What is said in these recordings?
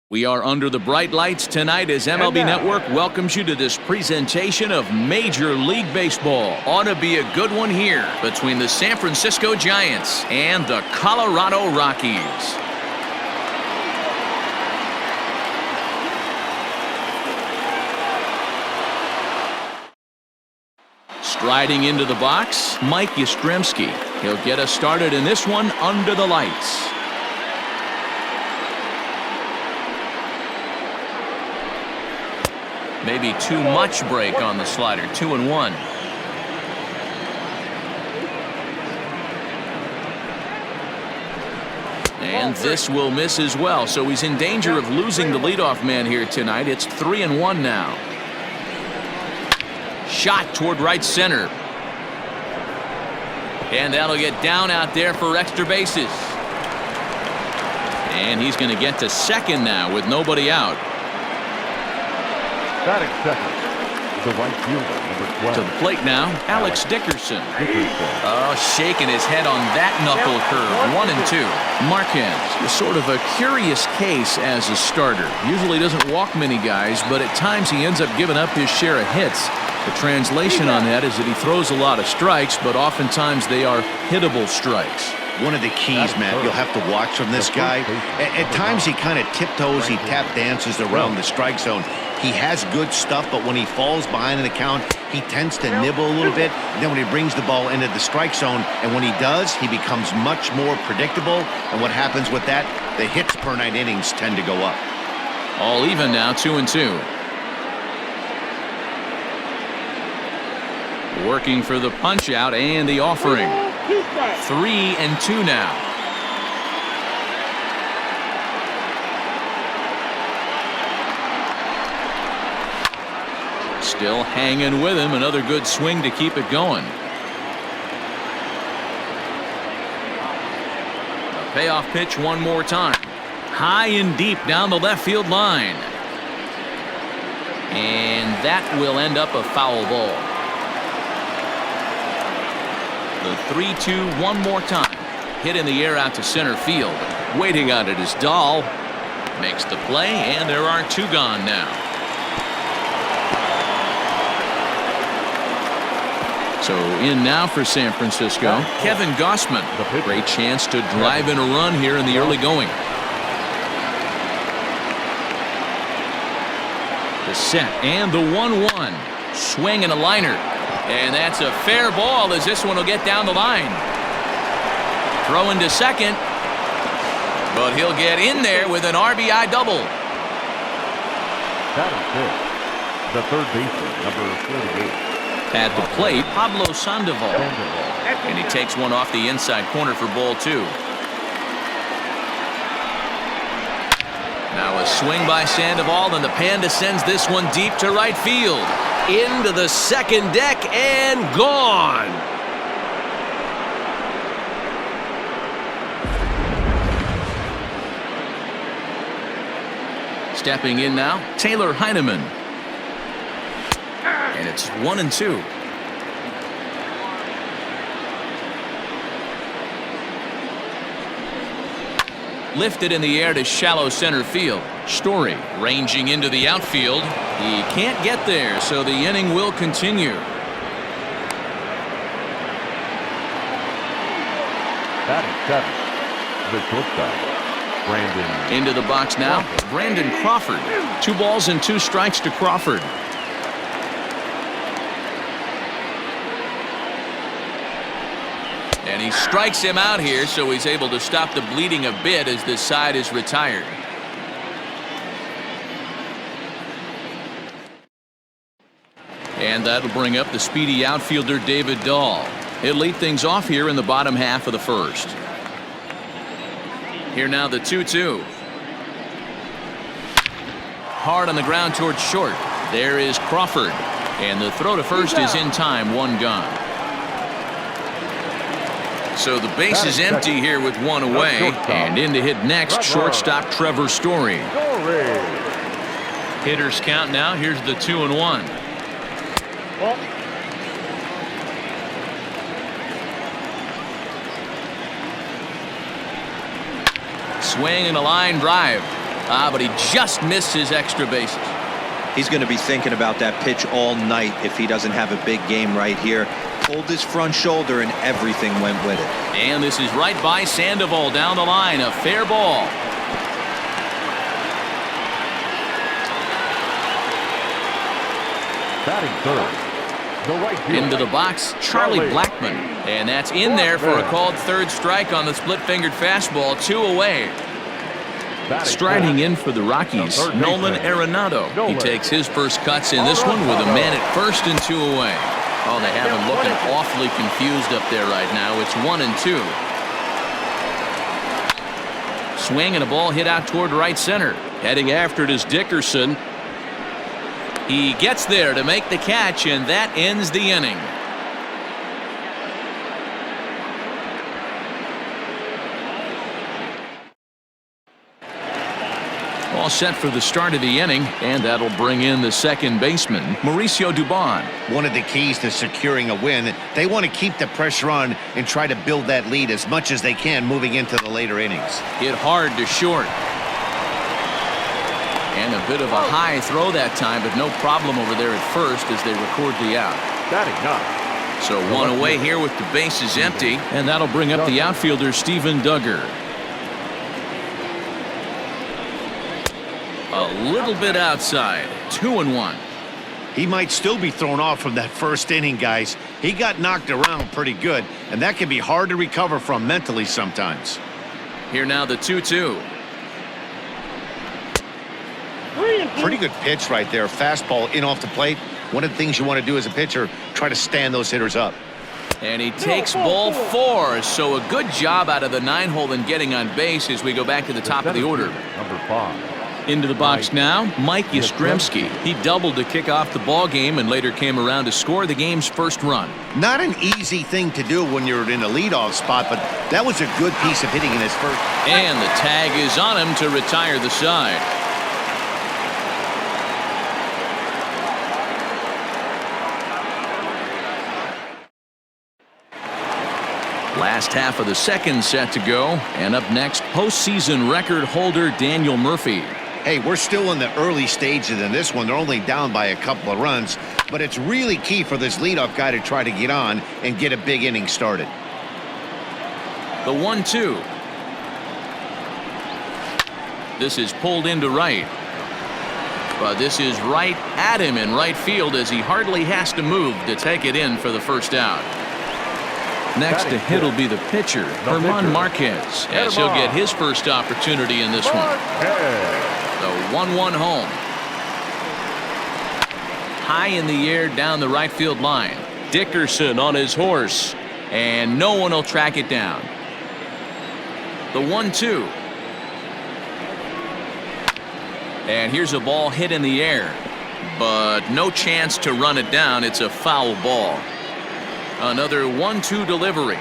We are under the bright lights tonight as MLB Network welcomes you to this presentation of Major League Baseball. Ought to be a good one here between the San Francisco Giants and the Colorado Rockies. Striding into the box, Mike Yastrzemski. He'll get us started in this one under the lights. Maybe too much break on the slider. 2-1. And this will miss as well, so he's in danger of losing the leadoff man here tonight. It's 3-1 now. Shot toward right center. And that'll get down out there for extra bases. And he's going to get to second now with nobody out. Batting second, the right fielder, number 12. To the plate now, Alex Dickerson. Oh, shaking his head on that knuckle curve. 1-2. Marquez is sort of a curious case as a starter. Usually doesn't walk many guys, but at times he ends up giving up his share of hits. The translation on that is that he throws a lot of strikes, but oftentimes they are hittable strikes. One of the keys, Matt, you'll have to watch from this guy. At times he kind of tiptoes, he tap dances around the strike zone. He has good stuff, but when he falls behind an account, he tends to nibble a little bit. And then when he brings the ball into the strike zone, and when he does, he becomes much more predictable. And what happens with that? The hits per 9 innings tend to go up. All even now, 2-2. Working for the punch out and the offering. 3-2 now. Still hanging with him. Another good swing to keep it going. A payoff pitch one more time. High and deep down the left field line. And that will end up a foul ball. The 3-2 one more time. Hit in the air out to center field. Waiting on it is Dahl. Makes the play, and there are 2 gone now. So in now for San Francisco, Kevin Gossman. Great chance to drive in a run here in the early going. The set and the 1-1. Swing and a liner. And that's a fair ball as this one will get down the line. Throwing to second. But he'll get in there with an RBI double. That is good. The third baseman, number 48. At the plate, Pablo Sandoval. And he takes one off the inside corner for ball 2. Now a swing by Sandoval, and the Panda sends this one deep to right field. Into the second deck and gone. Stepping in now, Taylor Heinemann. And it's 1-2. Lifted in the air to shallow center field. Story ranging into the outfield. He can't get there, so the inning will continue. Batting seven, the shortstop, Brandon. Into the box now, Brandon Crawford. 2 balls and 2 strikes to Crawford. And he strikes him out here, so he's able to stop the bleeding a bit as this side is retired. And that'll bring up the speedy outfielder David Dahl. He'll lead things off here in the bottom half of the first. Here now the 2-2. Hard on the ground towards short. There is Crawford. And the throw to first is in time. 1 gone. So the base is empty here with 1 away. And in to hit next, shortstop Trevor Story. Hitters count now. Here's the 2-1. Swing and a line drive. But he just missed his extra bases. He's going to be thinking about that pitch all night if he doesn't have a big game right here. Pulled his front shoulder and everything went with it. And this is right by Sandoval down the line. A fair ball. Batting third, the right fielder. Into the box, Charlie Blackmon. And that's in there for a called third strike on the split-fingered fastball. 2 away. Striding in for the Rockies, Nolan Aronado. He takes his first cuts in this one with a man at first and 2 away. Oh, they have him looking awfully confused up there right now. It's 1 and 2. Swing and a ball hit out toward right center. Heading after it is Dickerson. He gets there to make the catch, and that ends the inning. All set for the start of the inning, and that'll bring in the second baseman, Mauricio Dubon. One of the keys to securing a win, they want to keep the pressure on and try to build that lead as much as they can moving into the later innings. Hit hard to short. And a bit of a high throw that time, but no problem over there at first as they record the out. Batting ninth. So 1 away here with the bases empty, and that'll bring up the outfielder, Steven Duggar. A little bit outside. 2 and 1. He might still be thrown off from that first inning, guys. He got knocked around pretty good, and that can be hard to recover from mentally sometimes. Here now the 2-2. Pretty good pitch right there. Fastball in off the plate. One of the things you want to do as a pitcher, try to stand those hitters up. And he takes ball 4. So a good job out of the 9-hole in getting on base as we go back to the top of the order. Number 5. Into the box now, Mike Yastrzemski. He doubled to kick off the ball game and later came around to score the game's first run. Not an easy thing to do when you're in a leadoff spot, but that was a good piece of hitting in his first. And the tag is on him to retire the side. Last half of the second set to go, and up next, postseason record holder Daniel Murphy. Hey, we're still in the early stages in this one. They're only down by a couple of runs, but it's really key for this leadoff guy to try to get on and get a big inning started. The 1-2. This is pulled into right. But this is right at him in right field as he hardly has to move to take it in for the first out. Next to hit will be the pitcher, German Marquez, as he'll get his first opportunity in this one. The 1-1 home. High in the air down the right field line. Dickerson on his horse, and no one will track it down. The 1-2. And here's a ball hit in the air, but no chance to run it down. It's a foul ball. Another 1-2 delivery.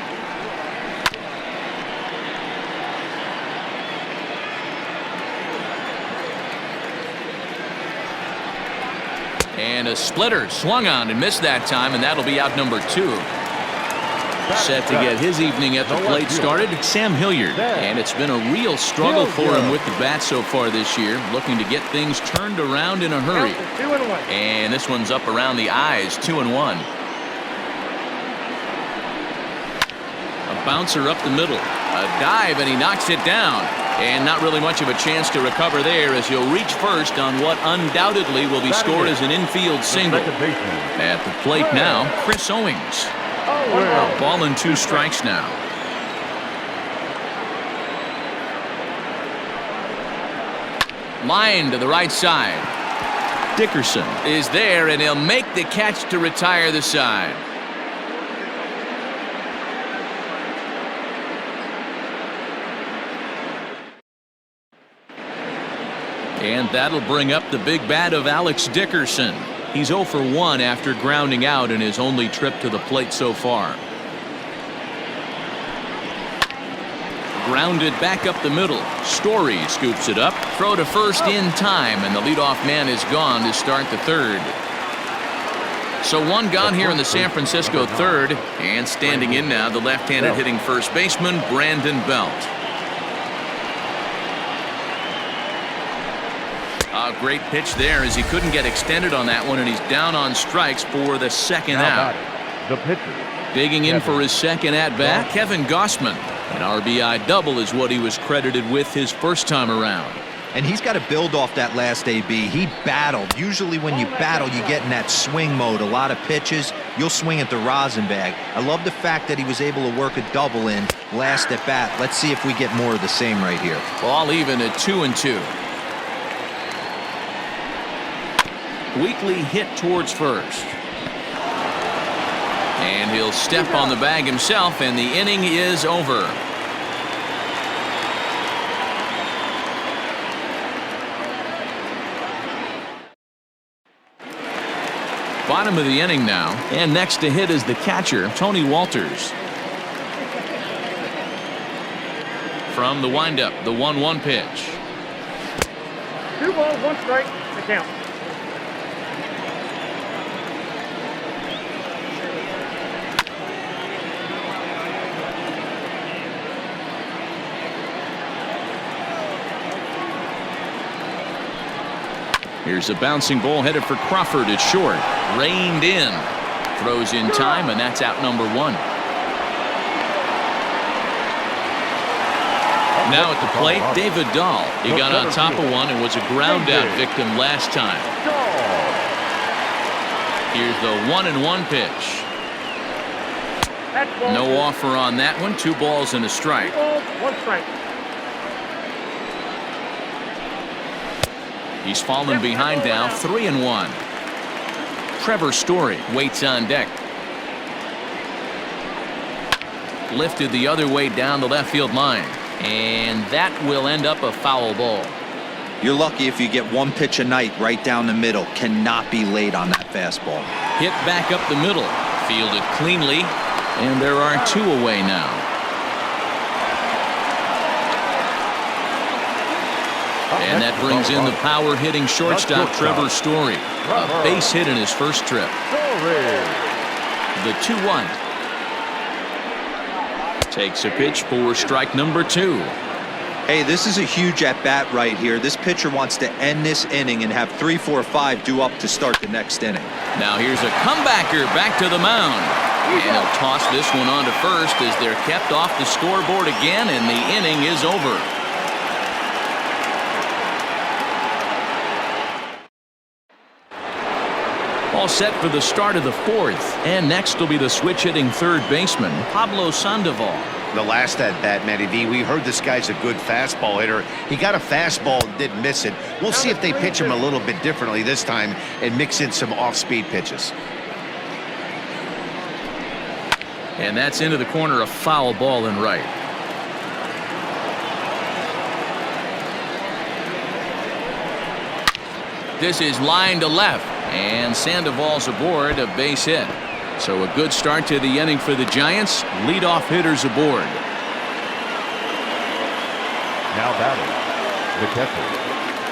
And a splitter swung on and missed that time, and that'll be out number 2. Set to get his evening at the plate started, Sam Hilliard. And it's been a real struggle for him with the bat so far this year, looking to get things turned around in a hurry. And this one's up around the eyes, 2-1. A bouncer up the middle. A dive, and he knocks it down. And not really much of a chance to recover there as he'll reach first on what undoubtedly will be scored as an infield single. At the plate now, Chris Owings. A ball and 2 strikes now. Line to the right side. Dickerson is there, and he'll make the catch to retire the side. And that'll bring up the big bat of Alex Dickerson. He's 0 for 1 after grounding out in his only trip to the plate so far. Grounded back up the middle. Story scoops it up. Throw to first in time, and the leadoff man is gone to start the third. So 1 gone here in the San Francisco third, and standing in now the left-handed hitting first baseman Brandon Belt. Great pitch there as he couldn't get extended on that one, and he's down on strikes for the second out. The pitcher. Digging in for his second at-bat, Kevin Gossman. An RBI double is what he was credited with his first time around. And he's got to build off that last AB. He battled. Usually when you battle, you get in that swing mode. A lot of pitches, you'll swing at the rosin bag. I love the fact that he was able to work a double in last at bat. Let's see if we get more of the same right here. Ball even at 2-2. Weekly hit towards first. And he'll step on the bag himself, and the inning is over. Bottom of the inning now, and next to hit is the catcher, Tony Walters. From the windup, the 1-1 pitch. 2 balls, 1 strike, the count. Here's a bouncing ball headed for Crawford at short. Reined in. Throws in time, and that's out number 1. Now at the plate, David Dahl. He got on top of one and was a ground out victim last time. Here's the 1-1 pitch. No offer on that one. 2 balls and a strike. 2 balls, 1 strike. He's fallen behind now, 3-1. Trevor Story waits on deck. Lifted the other way down the left field line. And that will end up a foul ball. You're lucky if you get 1 pitch a night right down the middle. Cannot be late on that fastball. Hit back up the middle. Fielded cleanly. And there are 2 away now. And that brings in the power-hitting shortstop, Trevor Story. A base hit in his first trip. The 2-1. Takes a pitch for strike number 2. Hey, this is a huge at-bat right here. This pitcher wants to end this inning and have 3, 4, 5 due up to start the next inning. Now here's a comebacker back to the mound. And he'll toss this one on to first as they're kept off the scoreboard again, and the inning is over. All set for the start of the 4th. And next will be the switch-hitting third baseman, Pablo Sandoval. The last at-bat, Matty V, we heard this guy's a good fastball hitter. He got a fastball and didn't miss it. We'll see if they pitch him a little bit differently this time and mix in some off-speed pitches. And that's into the corner, a foul ball in right. This is line to left. And Sandoval's aboard, a base hit. So a good start to the inning for the Giants. Leadoff hitters aboard. Now batting, the catcher,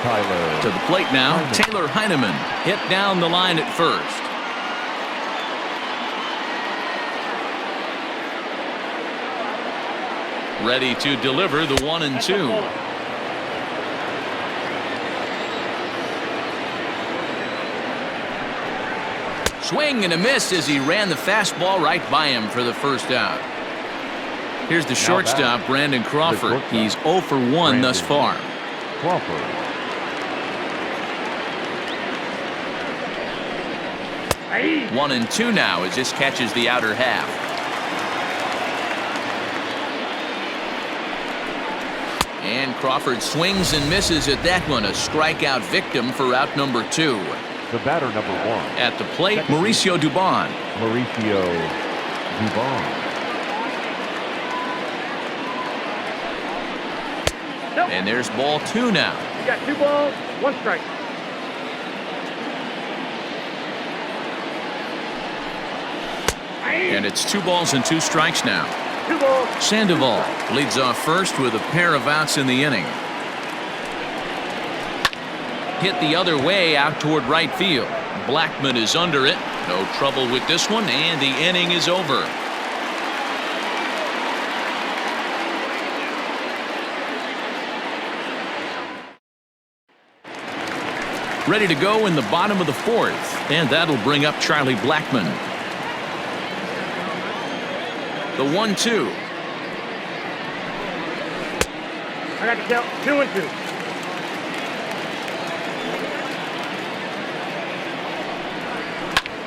Tyler. To the plate now, Taylor Heinemann. Hit down the line at first. Ready to deliver the 1-2. Swing and a miss as he ran the fastball right by him for the first out. Here's the shortstop, Brandon Crawford. He's 0 for 1 thus far. Crawford. 1-2 now as this catches the outer half. And Crawford swings and misses at that one. A strikeout victim for out number 2. The batter, number 1. At the plate, Mauricio Dubon. Mauricio Dubon. And there's ball 2 now. You got 2 balls, 1 strike. And it's 2 balls and 2 strikes now. 2 balls. Sandoval leads off first with a pair of outs in the inning. Hit the other way out toward right field. Blackman is under it. No trouble with this one, and the inning is over. Ready to go in the bottom of the fourth, and that'll bring up Charlie Blackmon. The 1-2. I got to count 2-2.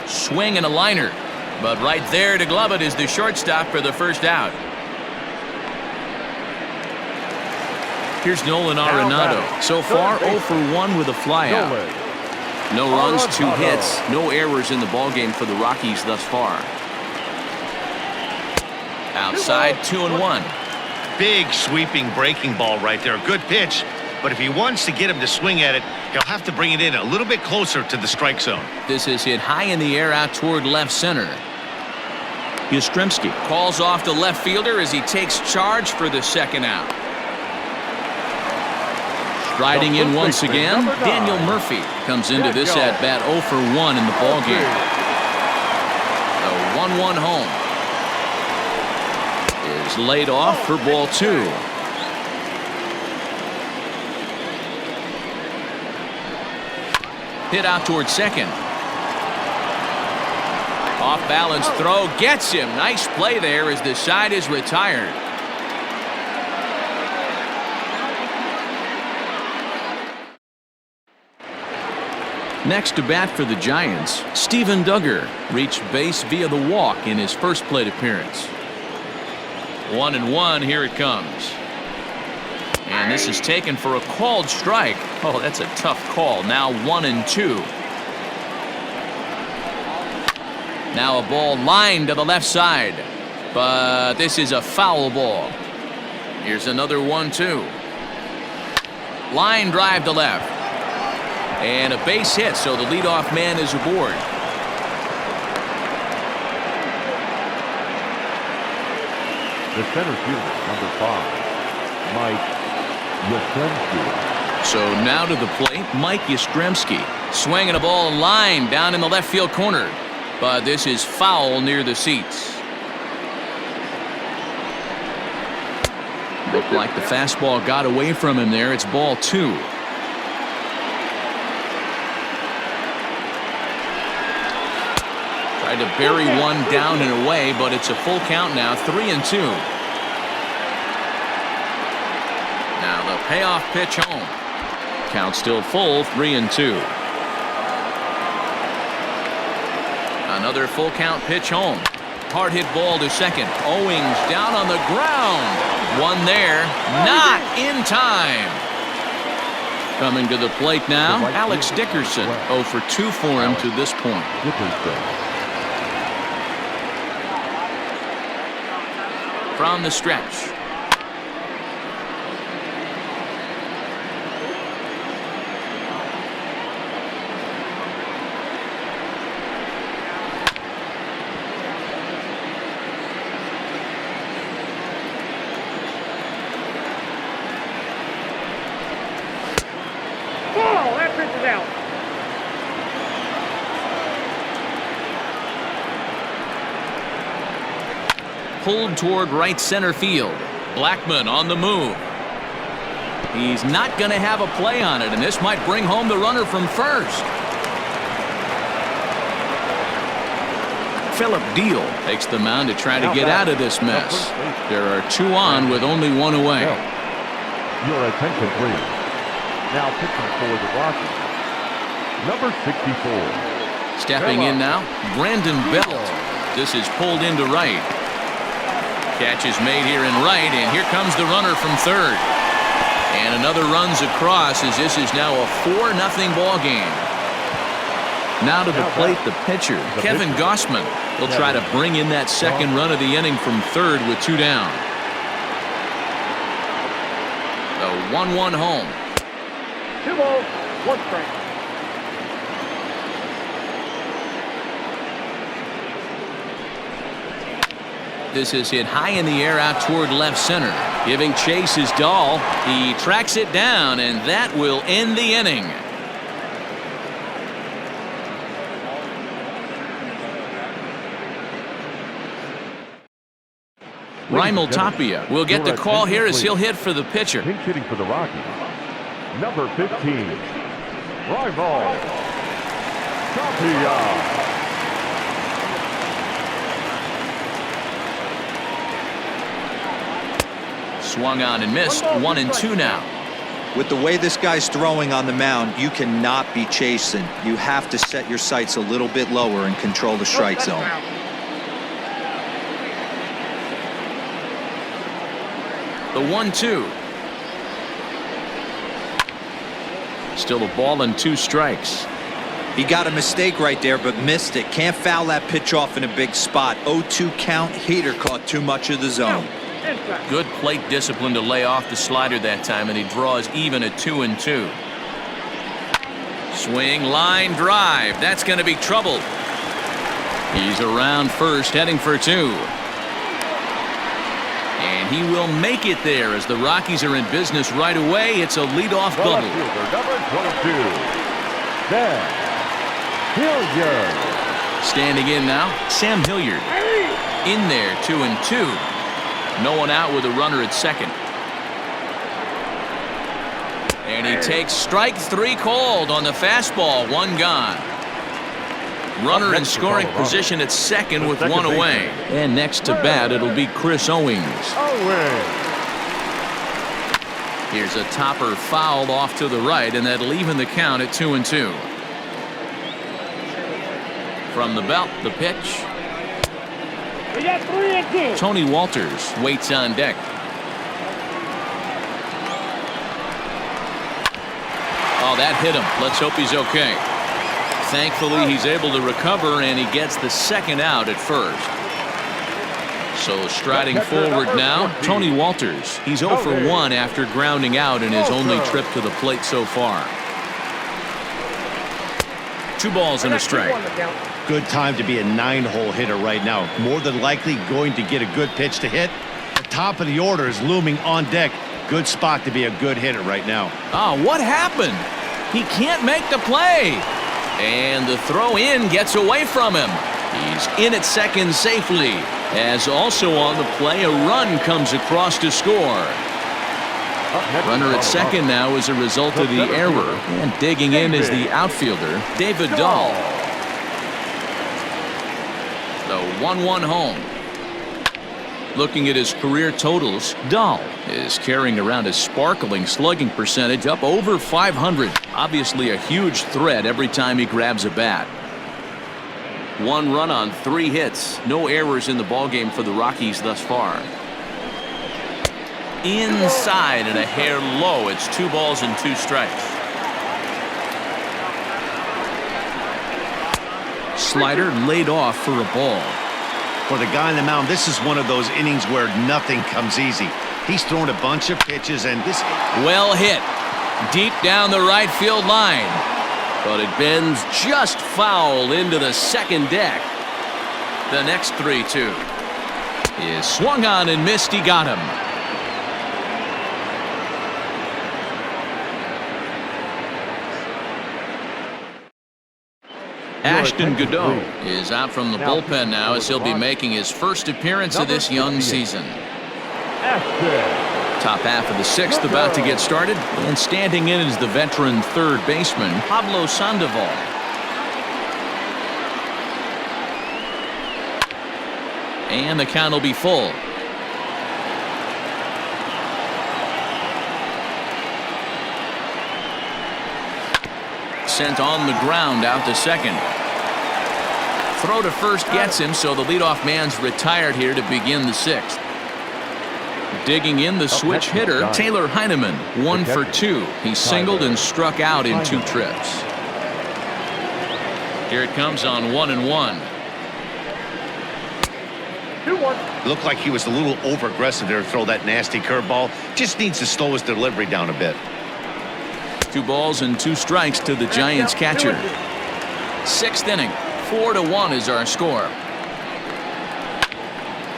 Swing and a liner, but right there to glove it is the shortstop for the first out. Here's Nolan Aronado. So far 0 for 1 with a flyout. No runs, 2 hits, no errors in the ballgame for the Rockies thus far. Outside, 2-1. Big sweeping breaking ball right there. Good pitch. But if he wants to get him to swing at it, he'll have to bring it in a little bit closer to the strike zone. This is hit high in the air out toward left center. Yastrzemski calls off the left fielder as he takes charge for the second out. Striding in once again, Daniel Murphy comes into this at-bat 0 for 1 in the ballgame. The 1-1 home is laid off for ball 2. Hit out toward second. Off balance throw gets him. Nice play there as the side is retired. Next to bat for the Giants, Steven Duggar reached base via the walk in his first plate appearance. 1-1, here it comes. And this is taken for a called strike. Oh, that's a tough call. Now 1-2. Now a ball lined to the left side. But this is a foul ball. Here's another 1-2. Line drive to left. And a base hit, so the leadoff man is aboard. The center fielder, number 5, Mike Yastrzemski. So now to the plate, Mike Yastrzemski. Swinging a ball line down in the left field corner. But this is foul near the seats. Looked like the fastball got away from him there. It's ball 2. Tried to bury one down and away, but it's a full count now, 3-2. Now the payoff pitch home. Count still full, 3-2. Another full count pitch home. Hard hit ball to second. Owings down on the ground. One there, not in time. Coming to the plate now, Alex Dickerson. 0 for 2 for him to this point. From the stretch. Ball, that pitch is out. Pulled toward right center field. Blackmon on the move. He's not going to have a play on it, and this might bring home the runner from first. Philip Dahl takes the mound to try to get out of this mess. There are 2 on with only 1 away. Your attention, please. Now pitching for the Rockies, number 64. Stepping in now, Brandon Belt. This is pulled into right. Catch is made here in right, and here comes the runner from third. And another runs across as this is now a 4-0 ball game. Now to the plate, the pitcher, Kevin Gossman. He'll try to bring in that second run of the inning from third with 2 down. The 1-1 home. 2 balls, 1 strike. This is hit high in the air out toward left center. Giving chase is Dahl. He tracks it down, and that will end the inning. Raimel Tapia will get the call here as he'll hit for the pitcher. Pinch hitting for the Rockies, number 15, Fly ball. Champion. Swung on and missed. 1-2 now. With the way this guy's throwing on the mound, you cannot be chasing. You have to set your sights a little bit lower and control the strike zone. The 1-2. Still a ball and 2 strikes. He got a mistake right there, but missed it. Can't foul that pitch off in a big spot. 0-2 count. Heater caught too much of the zone. Good plate discipline to lay off the slider that time, and he draws even at 2-2. Swing, line drive. That's going to be trouble. He's around first, heading for 2. And he will make it there as the Rockies are in business right away. It's a leadoff double. Number 22, Dan Hilliard. Standing in now, Sam Hilliard. In there, 2-2. No one out with a runner at second. And he takes strike 3 called on the fastball. 1 gone. Runner in scoring position at second with 1 away. And next to bat, it'll be Chris Owings. Here's a topper fouled off to the right, and that'll even the count at 2-2. From the belt, the pitch. We got 3-2. Tony Walters waits on deck. Oh, that hit him. Let's hope he's okay. Thankfully, he's able to recover, and he gets the second out at first. So striding forward now, Tony Walters. He's 0 for 1 after grounding out in his only trip to the plate so far. 2 balls and a strike. Good time to be a 9-hole hitter right now. More than likely going to get a good pitch to hit. The top of the order is looming on deck. Good spot to be a good hitter right now. Oh, what happened? He can't make the play. And the throw in gets away from him. He's in at second safely. As also on the play, a run comes across to score. Runner at second now as a result of the error. And digging in is the outfielder, David Dahl. The 1-1 home. Looking at his career totals, Dahl is carrying around a sparkling slugging percentage up over 500. Obviously a huge threat every time he grabs a bat. 1 run on 3 hits. No errors in the ballgame for the Rockies thus far. Inside and a hair low. It's 2 balls and 2 strikes. Slider laid off for a ball. For the guy on the mound, this is one of those innings where nothing comes easy. He's thrown a bunch of pitches, and this... Well hit. Deep down the right field line. But it bends just foul into the second deck. The next 3-2 is swung on and missed. He got him. Ashton Godot is out from the bullpen now as he'll be making his first appearance of this young season. Top half of the 6th about to get started, and standing in is the veteran third baseman Pablo Sandoval. And the count will be full. Sent on the ground out to second. Throw to first gets him, so the leadoff man's retired here to begin the 6th. Digging in the switch hitter, Taylor Heinemann, 1 for 2. He singled and struck out in 2 trips. Here it comes on 1-1. 2-1. Looked like he was a little over-aggressive there to throw that nasty curveball. Just needs to slow his delivery down a bit. 2 balls and 2 strikes to the Giants catcher. 6th inning, 4-1 is our score.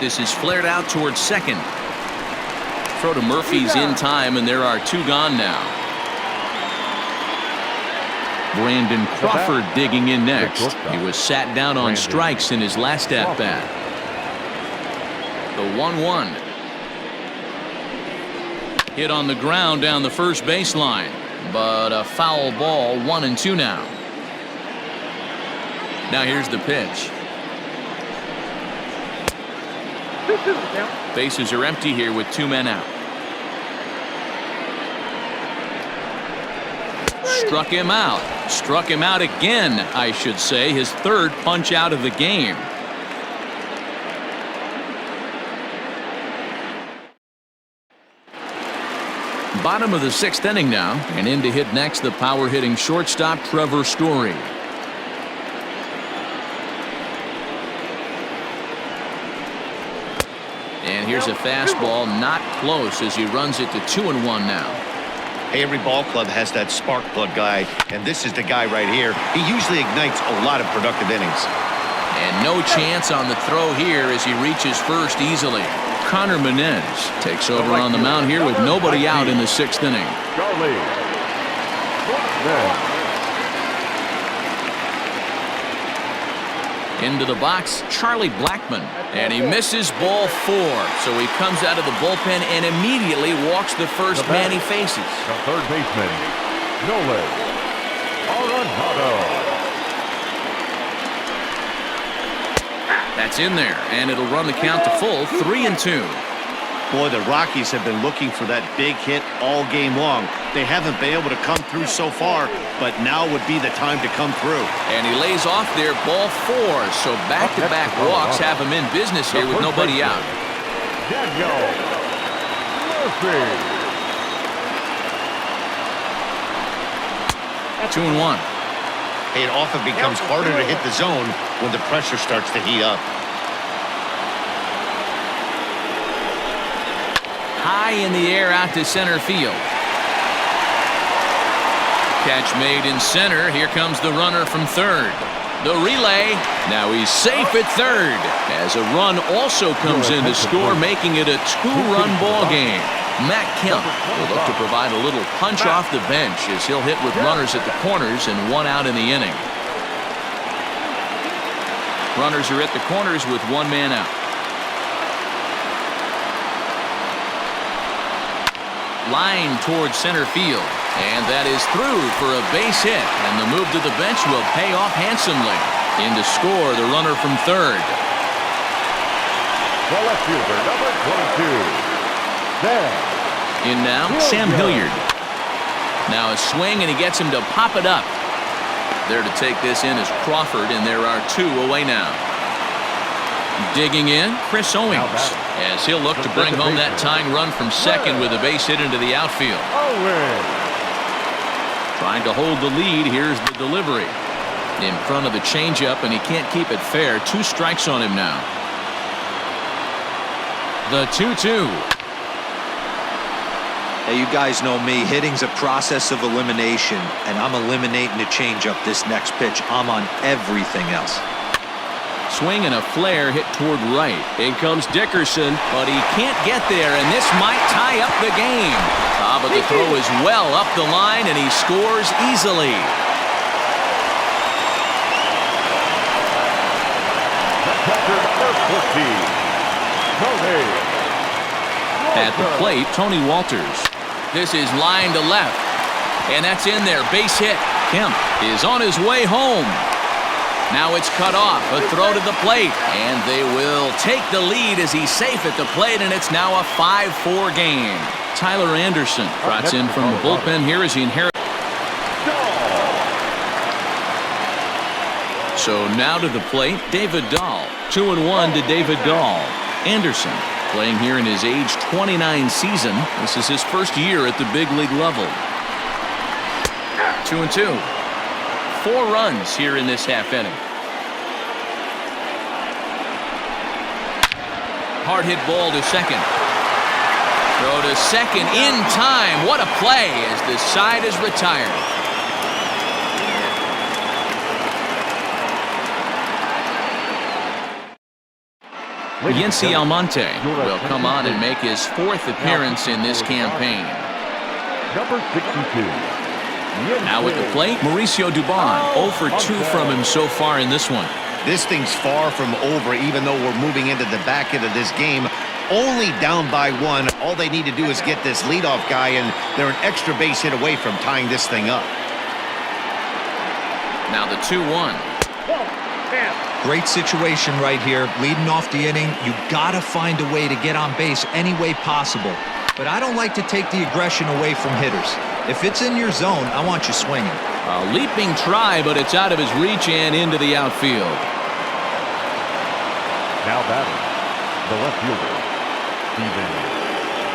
This is flared out towards second. Throw to Murphy's in time, and there are 2 gone now. Brandon Crawford digging in next. He was sat down on strikes in his last at-bat. The 1-1. Hit on the ground down the first baseline. But a foul ball, 1-2 now. Now here's the pitch. 2-2 the count. Bases are empty here with 2 men out. Struck him out. Struck him out again, I should say. His 3rd punch out of the game. Bottom of the 6th inning now, and in to hit next the power hitting shortstop Trevor Story. And here's a fastball not close as he runs it to 2-1 now. Hey, every ball club has that spark plug guy, and this is the guy right here. He usually ignites a lot of productive innings. And no chance on the throw here as he reaches first easily. Connor Menez takes over on the mound here with nobody out in the 6th inning. Charlie. Into the box, Charlie Blackmon, and he misses ball 4. So he comes out of the bullpen and immediately walks the first man he faces. The third baseman, Nolan Aronado. That's in there, and it'll run the count to full, 3-2. Boy, the Rockies have been looking for that big hit all game long. They haven't been able to come through so far, but now would be the time to come through. And he lays off there, ball 4. So back-to-back walks have him in business here with nobody out. Duggar. 2-1. It often becomes harder to hit the zone when the pressure starts to heat up. High in the air out to center field. Catch made in center. Here comes the runner from 3rd. The relay. Now he's safe at 3rd as a run also comes in to score, making it a 2-run ball game. Matt Kemp will look to provide a little punch off the bench as he'll hit with runners at the corners and 1 out in the inning. Runners are at the corners with 1 man out. Line towards center field, and that is through for a base hit, and the move to the bench will pay off handsomely. In to score the runner from 3rd. The left fielder, number 22. In now, Sam Hilliard. Now a swing, and he gets him to pop it up. There to take this in is Crawford, and there are 2 away now. Digging in, Chris Owings, as he'll look to bring home that tying run from 2nd with a base hit into the outfield. Trying to hold the lead. Here's the delivery. In front of the changeup, and he can't keep it fair. 2 strikes on him now. The 2-2. Hey, you guys know me. Hitting's a process of elimination, and I'm eliminating the changeup this next pitch. I'm on everything else. Swing and a flare hit toward right. In comes Dickerson, but he can't get there, and this might tie up the game. But the throw is well up the line, and he scores easily. At the plate, Tony Walters. This is line to left, and that's in there. Base hit. Kemp is on his way home. Now it's cut off. A throw to the plate, and they will take the lead as he's safe at the plate, and it's now a 5-4 game. Tyler Anderson trots in from the bullpen here as he inherits. So now to the plate, David Dahl. 2-1 to David Dahl. Anderson playing here in his age 29 season. This is his first year at the big league level. 2-2. 4 runs here in this half inning. Hard hit ball to second. Throw to second in time. What a play as the side is retired. Yency Almonte will come on and make his 4th appearance in this campaign. Number 62. Now at the plate, Mauricio Dubon. 0 for 2 from him so far in this one. This thing's far from over, even though we're moving into the back end of this game. only down by 1. All they need to do is get this leadoff guy, and they're an extra base hit away from tying this thing up. Now the 2-1. Great situation right here. Leading off the inning, you gotta find a way to get on base any way possible. But I don't like to take the aggression away from hitters. If it's in your zone, I want you swinging. A leaping try, but it's out of his reach and into the outfield. Now batting, the left fielder, Steven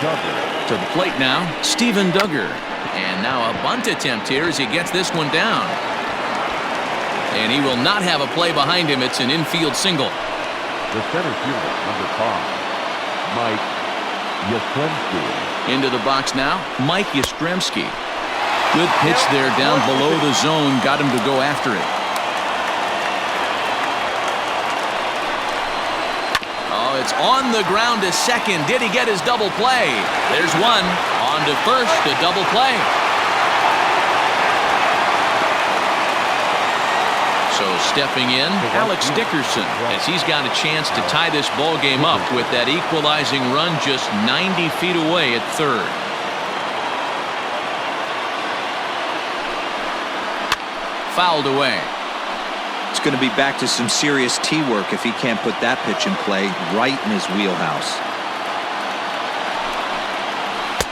Duggar. To the plate now, Steven Duggar. And now a bunt attempt here as he gets this one down. And he will not have a play behind him. It's an infield single. The center fielder, number 5, Mike Yastrzemski. Into the box now, Mike Yastrzemski. Good pitch there down below the zone. Got him to go after it. Oh, it's on the ground to second. Did he get his double play? There's one. On to first, a double play. So stepping in, Alex Dickerson, as he's got a chance to tie this ball game up with that equalizing run just 90 feet away at third. Fouled away. It's going to be back to some serious tee work if he can't put that pitch in play right in his wheelhouse.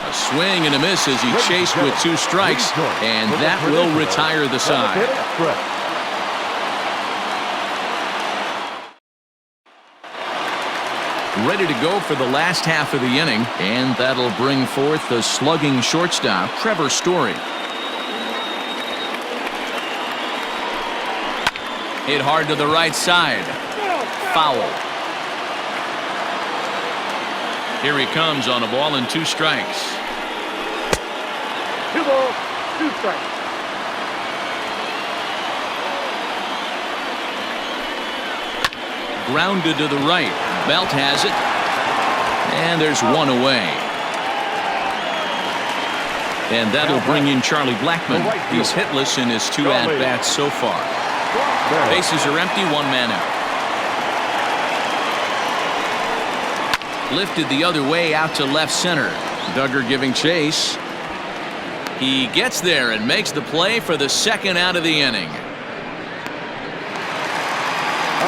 A swing and a miss as he chased with 2 strikes, and that will retire the side. Ready to go for the last half of the inning, and that'll bring forth the slugging shortstop, Trevor Story. Hit hard to the right side. Foul. Here he comes on a ball and 2 strikes. 2 balls, 2 strikes. Grounded to the right. Belt has it. And there's 1 away. And that'll bring in Charlie Blackmon. He's hitless in his 2 at-bats so far. Bases are empty, 1 man out. Lifted the other way out to left center. Duggar giving chase. He gets there and makes the play for the 2nd out of the inning.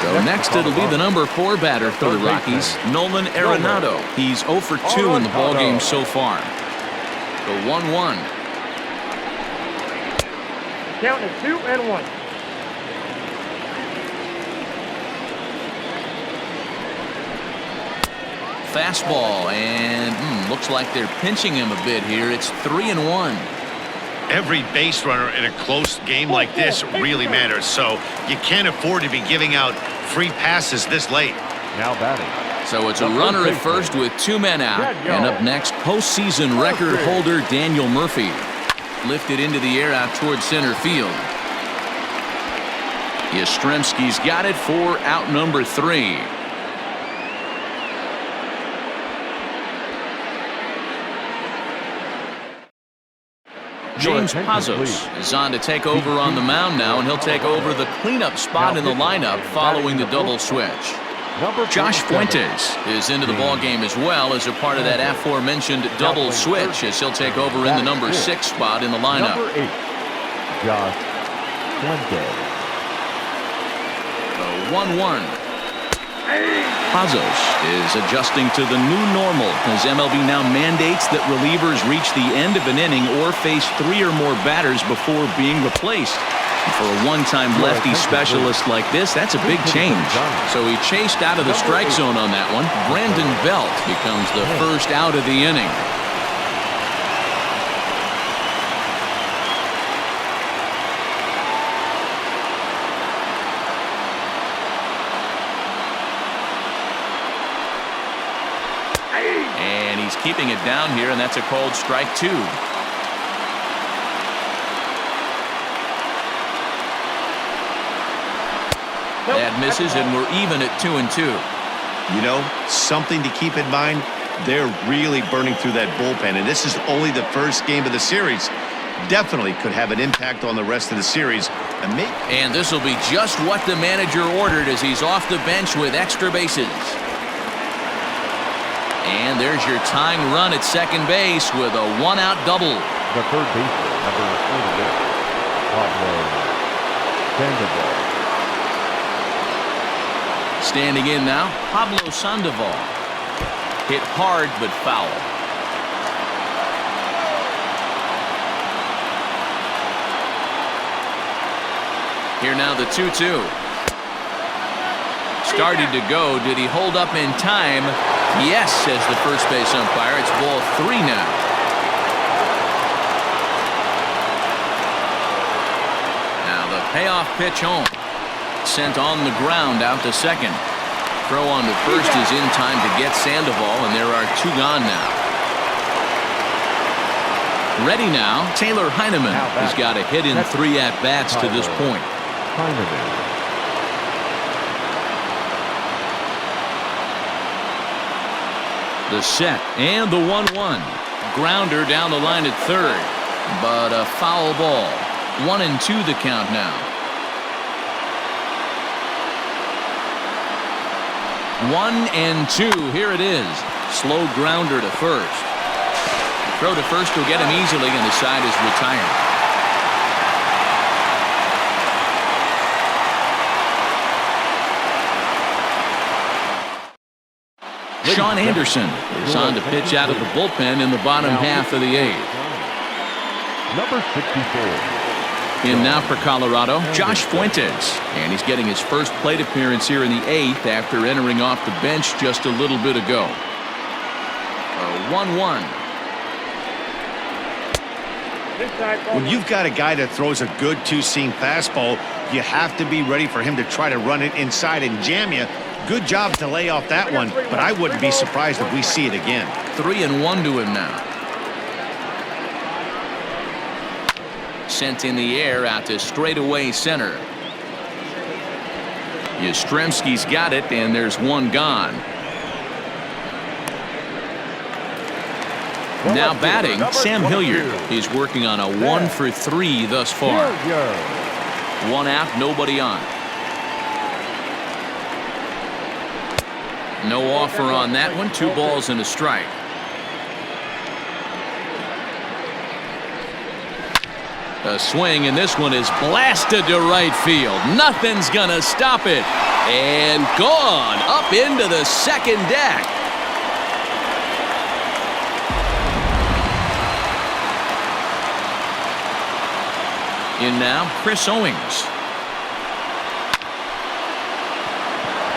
So next it'll be the number 4 batter for the Rockies, Nolan Aronado. He's 0 for 2 in the ballgame so far. The 1-1. Count is 2-1. Fastball, and looks like they're pinching him a bit here. It's 3-1. Every base runner in a close game like this really matters, so you can't afford to be giving out free passes this late. Now batting. So it's a runner at first with 2 men out. And up next, postseason record holder Daniel Murphy. Lifted into the air out towards center field. Yastrzemski's got it for out number 3. James Pazos is on to take over on the mound now, and he'll take over the cleanup spot in the lineup following the double switch. Josh Fuentes is into the ballgame as well as a part of that aforementioned double switch, as he'll take over in the number 6 spot in the lineup. Number 8, Josh Fuentes. The 1-1. Pazos is adjusting to the new normal as MLB now mandates that relievers reach the end of an inning or face 3 or more batters before being replaced. And for a one-time lefty specialist like this, that's a big change. So he chased out of the strike zone on that one. Brandon Belt becomes the first out of the inning. And he's keeping it down here, and that's a called strike 2. That misses, and we're even at 2-2. You know, something to keep in mind, they're really burning through that bullpen, and this is only the first game of the series. Definitely could have an impact on the rest of the series. And this will be just what the manager ordered as he's off the bench with extra bases. And there's your tying run at second base with a one-out double. The third baseman, number 48, Pablo Sandoval. Standing in now, Pablo Sandoval. Hit hard but foul. Here now the 2-2. Started to go. Did he hold up in time? Yes, says the first base umpire. It's ball 3 now. Now the payoff pitch home. Sent on the ground out to second. Throw on to first is in time to get Sandoval, and there are 2 gone now. Ready now, Taylor Heinemann. He's got a hit in 3 at-bats to this point. Heinemann. The set and the 1-1. Grounder down the line at third, but a foul ball. 1-2 the count now. 1-2. Here it is. Slow grounder to first. Throw to first will get him easily, and the side is retired. Sean Anderson is on to pitch out of the bullpen in the bottom half of the 8th. Number 64. In now for Colorado, Josh Fuentes. And he's getting his first plate appearance here in the 8th after entering off the bench just a little bit ago. 1-1. When you've got a guy that throws a good two-seam fastball, you have to be ready for him to try to run it inside and jam you. Good job to lay off that one, but I wouldn't be surprised if we see it again. 3-1 to him now. Sent in the air out to straightaway center. Yastrzemski's got it, and there's 1 gone. Now batting, Sam Hilliard. He's working on a 1 for 3 thus far. 1 out, nobody on. No offer on that one. 2 balls and a strike. A swing, and this one is blasted to right field. Nothing's gonna stop it. And gone up into the second deck. In now, Chris Owings.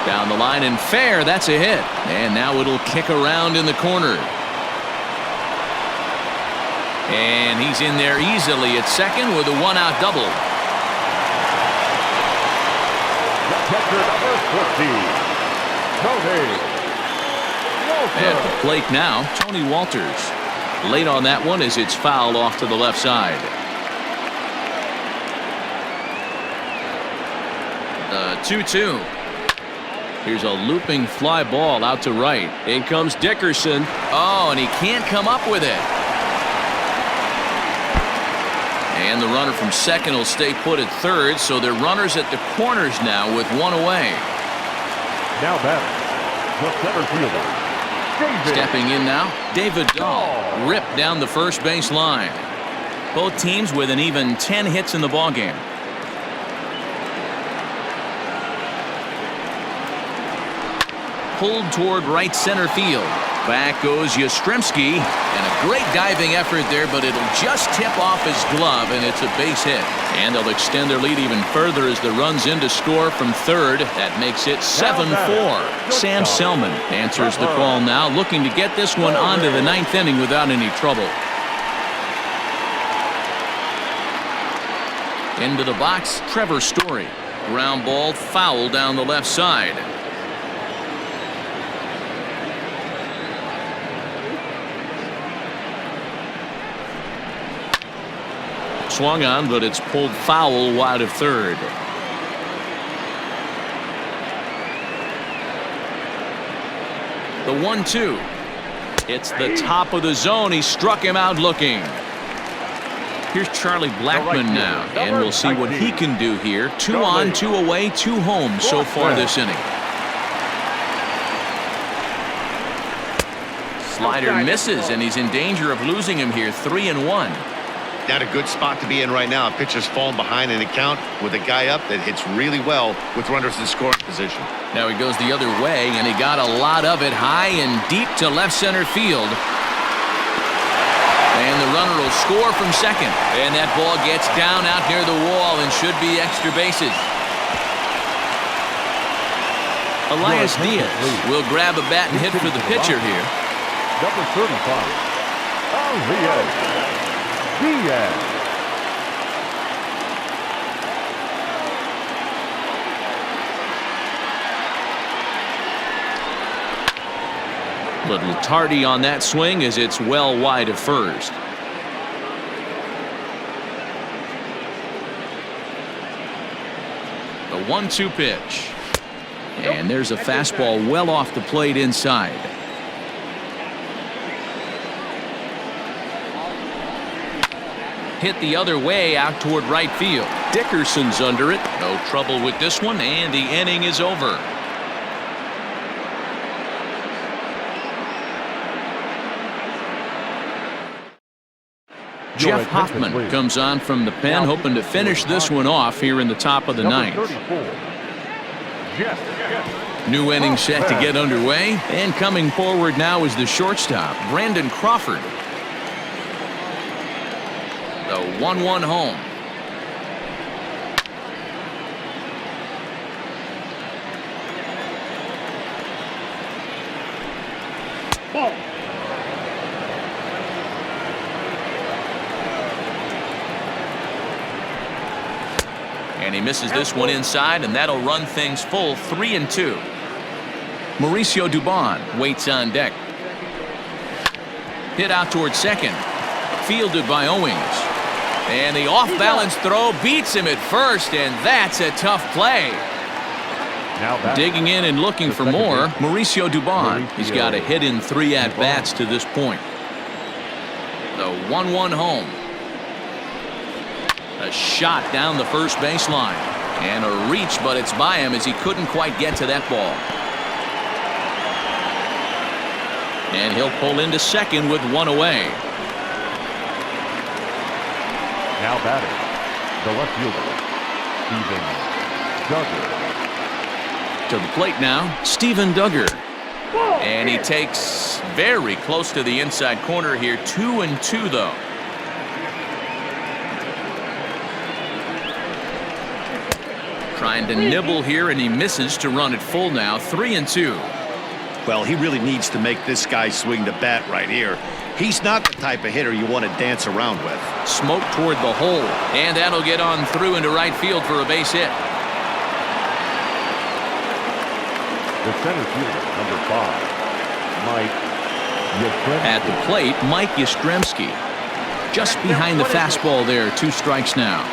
Down the line and fair. That's a hit. And now it'll kick around in the corner. And he's in there easily at second with a 1-out double. Catcher number 14. At the plate now, Tony Walters. Late on that one as it's fouled off to the left side. The 2-2. Here's a looping fly ball out to right. In comes Dickerson. Oh, and he can't come up with it. And the runner from second will stay put at third, so they're runners at the corners now with 1 away. Now batting, the center fielder, David. Stepping in now, David Dahl. Ripped down the first base line. Both teams with an even 10 hits in the ballgame. Pulled toward right center field. Back goes Yastrzemski, and a great diving effort there, but it'll just tip off his glove, and it's a base hit. And they'll extend their lead even further as the run's in to score from third. That makes it 7-4. Sam Selman answers the call now, looking to get this one onto the 9th inning without any trouble. Into the box, Trevor Story. Ground ball foul down the left side. Swung on, but it's pulled foul wide of third. The 1-2. It's the top of the zone. He struck him out looking. Here's Charlie Blackmon now, and we'll see what he can do here. 2 on, 2 away, 2 home so far this inning. Slider misses, and he's in danger of losing him here. 3-1. Not a good spot to be in right now. A pitcher's falling behind in the count with a guy up that hits really well with runners in scoring position. Now he goes the other way, and he got a lot of it high and deep to left center field. And the runner will score from second. And that ball gets down out near the wall and should be extra bases. Elias Diaz will grab a bat and hit for the pitcher here. Number 35. Diaz. Little tardy on that swing as it's well wide of first. The 1-2 pitch. And there's a fastball well off the plate inside. Hit the other way out toward right field. Dickerson's under it. No trouble with this one, and the inning is over. Jeff Hoffman comes on from the pen, hoping to finish this one off here in the top of the ninth. New inning set to get underway, and coming forward now is the shortstop, Brandon Crawford. The 1-1 home. Ball. And he misses this one inside, and that'll run things full. 3-2. Mauricio Dubon waits on deck. Hit out towards second. Fielded by Owings. And the off-balance throw beats him at first, and that's a tough play. Now digging in and looking for more, Mauricio Dubon. He's got a hit in 3 at-bats to this point. The 1-1 home. A shot down the first baseline. And a reach, but it's by him as he couldn't quite get to that ball. And he'll pull into second with 1 away. Now batting, the left fielder, Duggar. To the plate now, Steven Duggar. And he takes very close to the inside corner here. 2-2 though. Trying to nibble here, and he misses to run it full now. 3-2. Well, he really needs to make this guy swing the bat right here. He's not the type of hitter you want to dance around with. Smoke toward the hole, and that'll get on through into right field for a base hit. The center fielder, number 5, Mike Yastrzemski. At the plate, Mike Yastrzemski. Just behind the fastball there. 2 strikes now.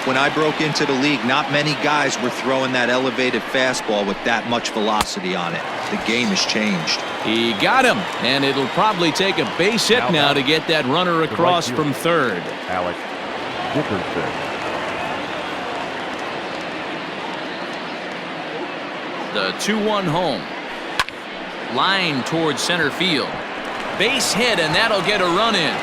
When I broke into the league, not many guys were throwing that elevated fastball with that much velocity on it. The game has changed. He got him, and it'll probably take a base hit now to get that runner across from third. Alex Dickerson. The 2-1 home. Line towards center field. Base hit, and that'll get a run in.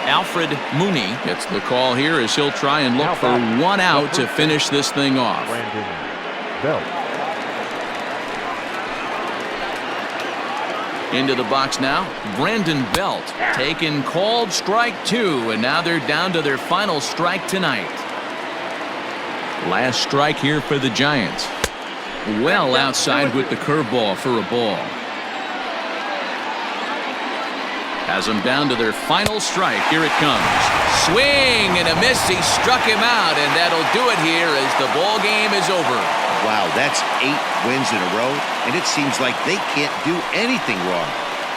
Alfred Mooney gets the call here as he'll try and look for 1 out to finish this thing off. Brandon Belt. Into the box now, Brandon Belt taking called strike 2, and now they're down to their final strike tonight. Last strike here for the Giants. Well outside with the curveball for a ball. Has them down to their final strike. Here it comes. Swing and a miss. He struck him out, and that'll do it here as the ball game is over. Wow, that's 8 wins in a row, and it seems like they can't do anything wrong.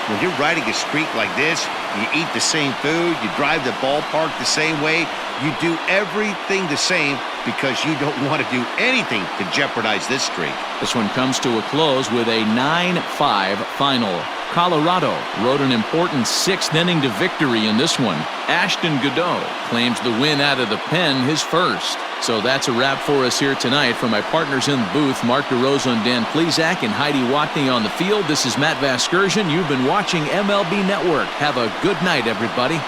When you're riding a streak like this, You eat the same food. You drive the ballpark the same way. You do everything the same because you don't want to do anything to jeopardize this streak. This one comes to a close with a 9-5 final. Colorado rode an important 6th inning to victory in this one. Ashton Godot claims the win out of the pen, his first. So that's a wrap for us here tonight. From my partners in the booth, Mark DeRosa and Dan Plesac, and Heidi Watney on the field, this is Matt Vasgersian. You've been watching MLB Network. Have a good night, everybody.